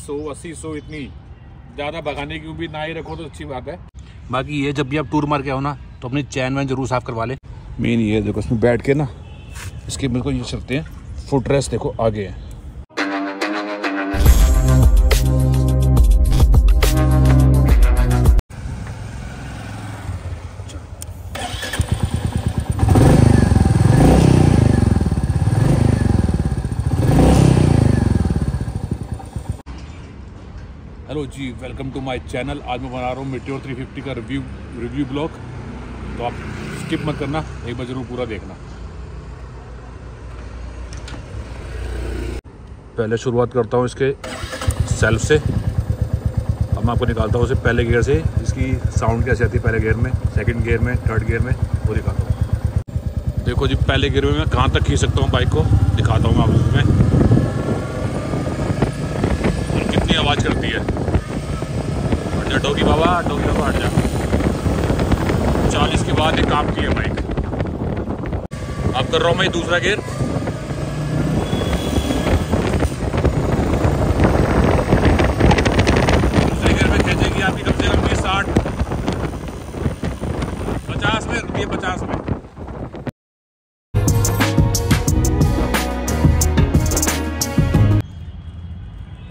80-100 इतनी ज़्यादा भगाने की भी ना ही रखो तो अच्छी बात है। बाकी ये जब भी आप टूर मार के आओ ना तो अपनी चैन वैन जरूर साफ करवा ले। मेन ये देखो, इसमें बैठ के ना इसके बिल्कुल ये चलते हैं, फुट रेस्ट देखो आगे है। Hello ji, welcome to my channel. आज मैं बना रहा हूँ मेटियोर 350 का रिव्यू ब्लॉग। तो आप स्किप मत करना, एक बार जरूर पूरा देखना। पहले शुरुआत करता हूँ इसके सेल्फ से। अब मैं आपको निकालता हूँ उसे पहले गियर से, इसकी साउंड कैसे आती है पहले गियर में, सेकंड गियर में, थर्ड गियर में, वो दिखाता हूँ। देखो जी, पहले गियर में मैं कहाँ तक खींच सकता हूँ बाइक को, दिखाता हूँ मैं आपको उसमें और कितनी आवाज़ करती है। डोगी बाबा हट जा। 40 के बाद एक काम की है बाइक। अब कर रहा हूँ मैं दूसरा गियर। दूसरे गियर में खींचेगी आपकी कम से कम 60 50 में, 50 में।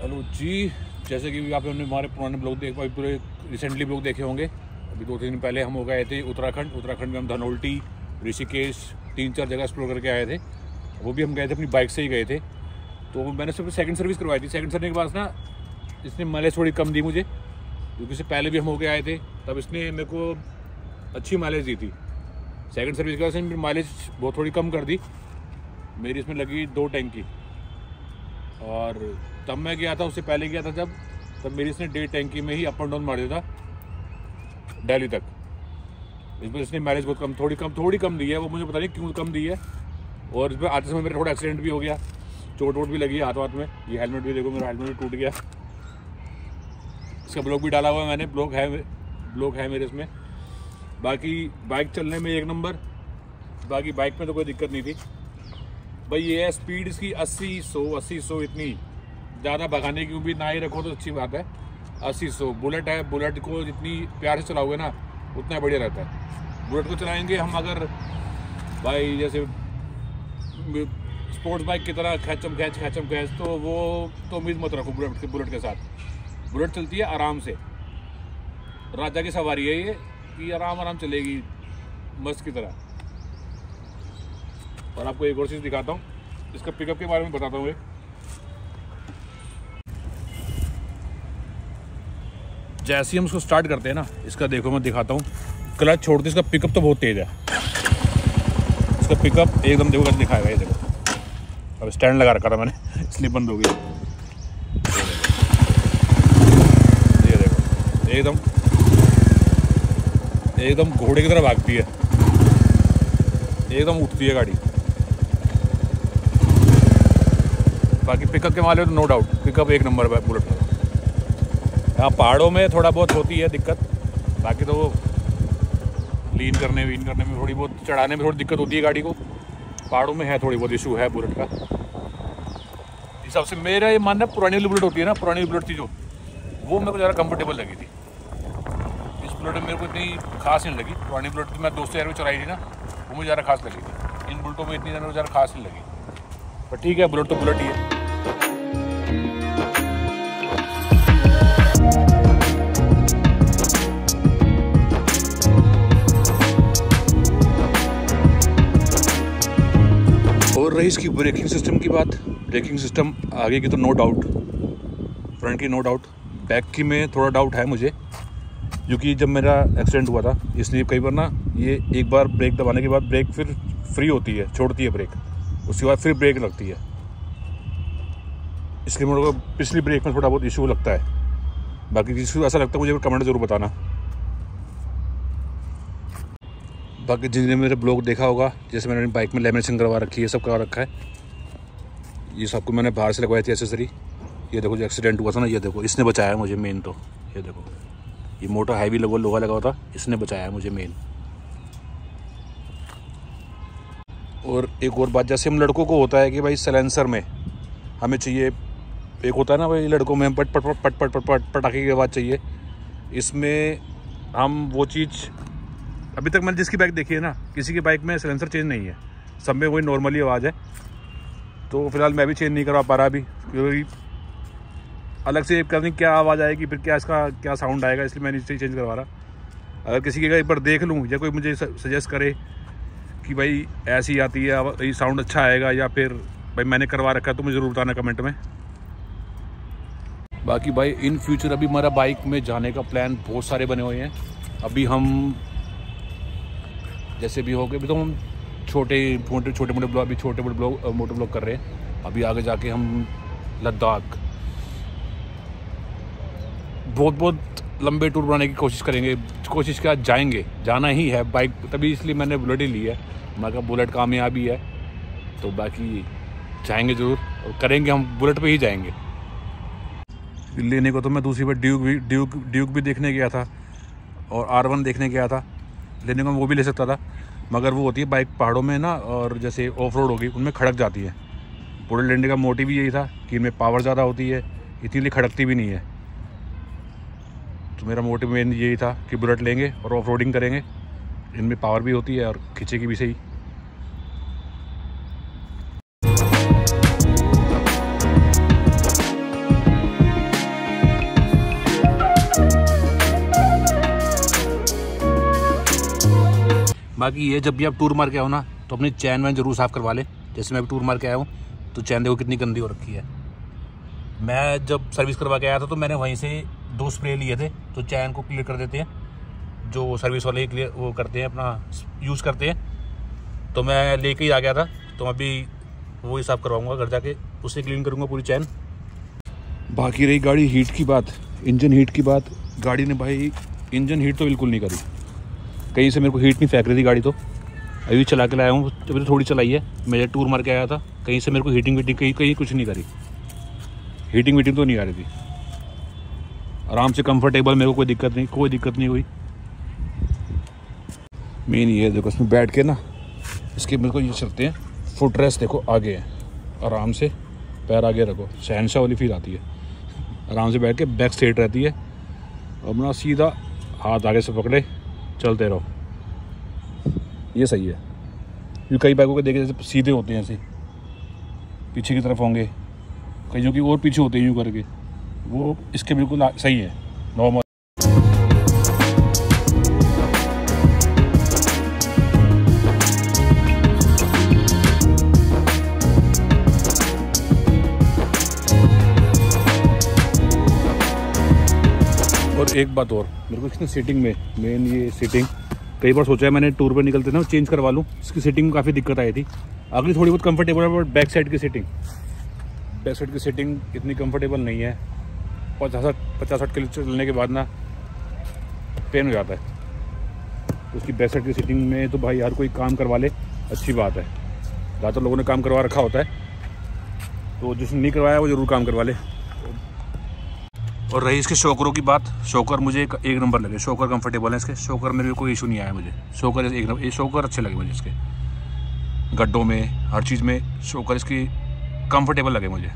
हेलो जी, जैसे कि आपने हमारे पुराने ब्लॉग पूरे रिसेंटली ब्लॉग देखे होंगे। अभी 2-3 दिन पहले हम हो गए थे उत्तराखंड में। हम धनोल्टी, ऋषिकेश 3-4 जगह एक्सप्लोर करके आए थे। वो भी हम गए थे अपनी बाइक से ही गए थे। तो मैंने सिर्फ सेकंड सर्विस करवाई थी। सेकंड सर्विस के बाद ना इसने माइलेज थोड़ी कम दी मुझे, क्योंकि इससे पहले भी हम हो के आए थे, तब इसने मेरे को अच्छी माइलेज दी थी। सेकंड सर्विस के बाद इसने माइलेज बहुत थोड़ी कम कर दी। मेरी इसमें लगी 2 टैंकी, और तब मैं गया था, उससे पहले गया था तब मेरी इसने 1.5 टैंकी में ही अप एंड डाउन मार दिया था दिल्ली तक। इस पर इसने माइलेज बहुत थोड़ी कम दी है। वो मुझे पता नहीं क्यों कम दी है। और इस पर आते समय मेरा थोड़ा एक्सीडेंट भी हो गया, चोट वोट भी लगी है हाथ में। ये हेलमेट भी देखो, मेरा हेलमेट भी टूट गया। इसका ब्लॉग भी डाला हुआ है मैंने, ब्लॉग है मेरे इसमें। बाकी बाइक चलने में 1 नंबर। बाकी बाइक में तो कोई दिक्कत नहीं थी भाई। ये है स्पीड इसकी 80-100 इतनी ज़्यादा भगाने की भी ना ही रखो तो अच्छी बात है। 80-100 बुलेट है। बुलेट को जितनी प्यार से चलाओगे ना उतना बढ़िया रहता है। बुलेट को चलाएंगे हम अगर भाई जैसे स्पोर्ट्स बाइक की तरह खैचम खैच, तो वो तो उम्मीद मत रखो बुलेट के साथ। बुलेट चलती है आराम से, राजा की सवारी है ये, कि आराम चलेगी मस्त की तरह। और आपको एक और चीज़ दिखाता हूँ, इसका पिकअप के बारे में बताता हूँ। जैसे ही हम उसको स्टार्ट करते हैं ना, इसका देखो मैं दिखाता हूँ, क्लच छोड़ते इसका पिकअप तो बहुत तेज़ है। इसका पिकअप एकदम देखो कैसे दिखाएगा। ये देखो, अब स्टैंड लगा रखा था मैंने इसलिए बंद हो गई। ये देखो एकदम घोड़े की तरह भागती है, एकदम उठती है गाड़ी। बाकी पिकअप के मामले में तो नो डाउट पिकअप 1 नंबर है बुलेट का। यहाँ पहाड़ों में थोड़ा बहुत होती है दिक्कत, बाकी तो लीन करने में थोड़ी बहुत, चढ़ाने में थोड़ी दिक्कत होती है गाड़ी को। पहाड़ों में है थोड़ी बहुत इशू है बुलेट का। इस हिसाब से मेरा ये मानना, पुरानी बुलेट होती है ना, पुरानी बुलेट थी जो, वो मेरे को ज़्यादा कंफर्टेबल लगी थी। इस बुलेट में मेरे को इतनी खास नहीं लगी। पुरानी बुलेट थी, मैं 200 में चलाई थी ना, वो मुझे ज़्यादा खास लगी थी। इन बुलेटों में इतनी ज़्यादा खास नहीं लगी, पर ठीक है, बुलेट तो बुलेट ही है। और रही इसकी ब्रेकिंग सिस्टम की बात, ब्रेकिंग सिस्टम आगे की तो नो डाउट, फ्रंट की नो डाउट, बैक की में थोड़ा डाउट है मुझे, क्योंकि जब मेरा एक्सीडेंट हुआ था इसलिए कई बार ना ये एक बार ब्रेक दबाने के बाद ब्रेक फिर फ्री होती है, छोड़ती है ब्रेक, उसके बाद फिर ब्रेक लगती है। इसलिए मेरे को पिछली ब्रेक में थोड़ा बहुत इशू लगता है। बाकी जिसको ऐसा लगता है मुझे कमेंट ज़रूर बताना। बाकी जिन्होंने मेरे ब्लॉग देखा होगा, जैसे मैंने बाइक में लैमिनेशन करवा रखी है, सब करवा रखा है। ये सबको मैंने बाहर से लगवाई थी एक्सेसरी। ये देखो जो एक्सीडेंट हुआ था ना, ये देखो इसने बचाया मुझे मेन। तो ये देखो, ये मोटा हैवी लोहा लगा हुआ था, इसने बचाया मुझे मेन। और एक और बात, जैसे हम लड़कों को होता है कि भाई साइलेंसर में हमें चाहिए एक होता है ना भाई लड़कों में पट पट पट पट पट पट पट पटाखे की आवाज़ चाहिए, इसमें हम वो चीज़ अभी तक मैंने जिसकी बाइक देखी है ना, किसी की बाइक में सिलेंसर चेंज नहीं है, सब में वही नॉर्मली आवाज़ है। तो फिलहाल मैं भी चेंज नहीं करवा पा रहा अभी, क्योंकि अलग से करनी क्या आवाज़ आएगी, फिर क्या इसका क्या साउंड आएगा, इसलिए मैं नहीं चेंज करवा रहा। अगर किसी की एक बार देख लूँ या कोई मुझे सजेस्ट करे कि भाई ऐसी आती है, साउंड अच्छा आएगा, या फिर भाई मैंने करवा रखा है, तो मुझे ज़रूर बताना कमेंट में। बाकी भाई इन फ्यूचर अभी हमारा बाइक में जाने का प्लान बहुत सारे बने हुए हैं। अभी हम जैसे भी हो गए, अभी तो हम छोटे मोटे ब्लॉग, अभी छोटे मोटे ब्लॉग कर रहे हैं। अभी आगे जाके हम लद्दाख बहुत लंबे टूर बनाने की कोशिश करेंगे। कोशिश क्या, जाएंगे, जाना ही है बाइक, तभी इसलिए मैंने बुलेट ही ली है। मैं कहा बुलेट कामयाबी है, तो बाकी जाएंगे ज़रूर, और करेंगे, हम बुलेट पे ही जाएंगे। लेने को तो मैं दूसरी बार ड्यूक भी देखने गया था, और R1 देखने गया था। लेने को वो भी ले सकता था, मगर वो होती है बाइक पहाड़ों में ना, और जैसे ऑफ रोड होगी उनमें खड़क जाती है। बुलेट लेने का मोटिव यही था कि इनमें पावर ज़्यादा होती है, इतनी खड़कती भी नहीं है। तो मेरा मोटिव मेन यही था कि बुलेट लेंगे और ऑफ रोडिंग करेंगे, इनमें पावर भी होती है और खींचेगी भी सही। बाकी ये जब भी आप टूर मार के आओ ना, तो अपनी चैन वैन जरूर साफ़ करवा ले। जैसे मैं अभी टूर मार के आया हूँ, तो चैन देखो कितनी गंदी हो रखी है। मैं जब सर्विस करवा के आया था, तो मैंने वहीं से 2 स्प्रे लिए थे, तो चैन को क्लियर कर देते हैं, जो सर्विस वाले क्लियर वो करते हैं, अपना यूज़ करते हैं। तो मैं लेके ही आ गया था, तो अभी वो ही साफ़ करवाऊँगा घर जाके, उससे क्लीन करूँगा पूरी चैन। बाकी रही गाड़ी हीट की बात, इंजन हीट की बात, गाड़ी ने भाई इंजन हीट तो बिल्कुल नहीं करी। कहीं से मेरे को हीट नहीं फेंक रही थी गाड़ी, तो अभी चला के लाया हूँ, अभी तो थोड़ी चलाई है। मैं टूर मार के आया था, कहीं से मेरे को हीटिंग वीटिंग कहीं कुछ नहीं करी, हीटिंग वीटिंग तो नहीं आ रही थी। आराम से कंफर्टेबल, मेरे को कोई दिक्कत नहीं हुई। मेन ये देखो, इसमें बैठ के ना, इसके मेरे को ये चलते हैं, फुट रेस्ट देखो आगे है, आराम से पैर आगे रखो, शहनशाह वाली फील आती है। आराम से बैठ के बैक स्ट्रेट रहती है, और अपना सीधा हाथ आगे से पकड़े चलते रहो, ये सही है। क्योंकि कई बाइकों के देखे जैसे सीधे होते हैं, ऐसे पीछे की तरफ होंगे, कईयों की और पीछे होते हैं यूँ करके, वो इसके बिल्कुल सही है, नॉर्मल। और एक बात और, मेरे को इसकी सीटिंग में मेन ये सीटिंग, कई बार सोचा है मैंने टूर पे निकलते ना चेंज करवा लूँ, इसकी सीटिंग में काफ़ी दिक्कत आई थी। अगली थोड़ी बहुत कंफर्टेबल है, बट बैक साइड की सीटिंग इतनी कंफर्टेबल नहीं है। 50-60 किलो चलने के बाद ना पेन हो जाता है। उसकी बैक साइड की सीटिंग में तो भाई यार कोई काम करवा ले, अच्छी बात है। ज़्यादातर लोगों ने काम करवा रखा होता है, तो जिसने नहीं करवाया वो ज़रूर काम करवा ले। और रही इसके शॉकरों की बात, शॉकर मुझे एक नंबर लगे, शॉकर कंफर्टेबल है इसके, शॉकर में कोई इशू नहीं आया मुझे। शॉकर एक नंबर, शॉकर अच्छे लगे मुझे इसके, गड्ढों में हर चीज़ में शॉकर इसकी कंफर्टेबल लगे मुझे।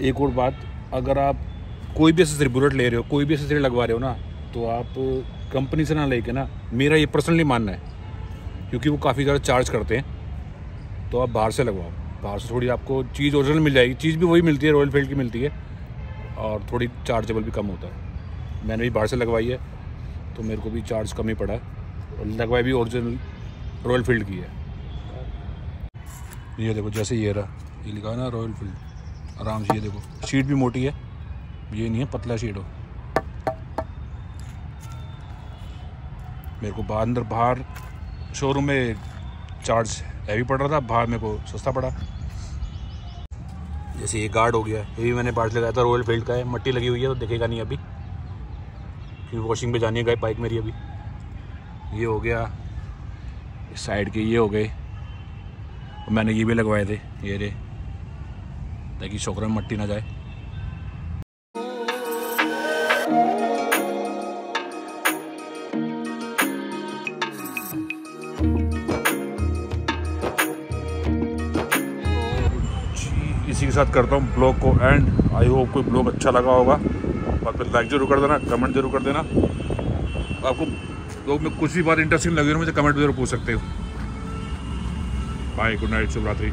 एक और बात, अगर आप कोई भी एक्सेसरी बुलेट ले रहे हो, कोई भी एक्सेसरी लगवा रहे हो ना, तो आप कंपनी से ना लेके ना, मेरा ये पर्सनली मानना है, क्योंकि वो काफ़ी ज़्यादा चार्ज करते हैं, तो आप बाहर से लगवाओ। बाहर से थोड़ी आपको चीज़ ओरिजिनल मिल जाएगी, चीज़ भी वही मिलती है, रॉयल एनफील्ड की मिलती है, और थोड़ी चार्जेबल भी कम होता है। मैंने भी बाहर से लगवाई है, तो मेरे को भी चार्ज कम ही पड़ा है, और लगवाई भी ओरिजिनल रॉयल एनफील्ड की है। ये देखो, जैसे ये रहा, ये लिखा है ना रॉयल एनफील्ड, आराम से ये देखो, सीट भी मोटी है, ये नहीं है पतला सीट हो। मेरे को बाहर शोरूम में चार्ज हैवी पड़ रहा था, बाहर मेरे को सस्ता पड़ा। जैसे ये गार्ड हो गया, ये भी मैंने बाहर लगाया था, रॉयल एनफील्ड का है, मट्टी लगी हुई है तो दिखेगा नहीं अभी, क्योंकि वॉशिंग पे जानी है बाइक मेरी अभी। ये हो गया, इस साइड के ये हो गए, और मैंने ये भी लगवाए थे, ये रे, ताकि शॉकर में मट्टी ना जाए। इसी के के साथ करता हूँ ब्लॉग को एंड। आई होप कोई ब्लॉग अच्छा लगा होगा, और फिर लाइक जरूर कर देना, कमेंट जरूर कर देना। आपको ब्लॉग में कुछ भी बात इंटरेस्टिंग लगी हो मुझे कमेंट में जरूर पूछ सकते हो। बाय, गुड नाइट, शुभ रात्रि।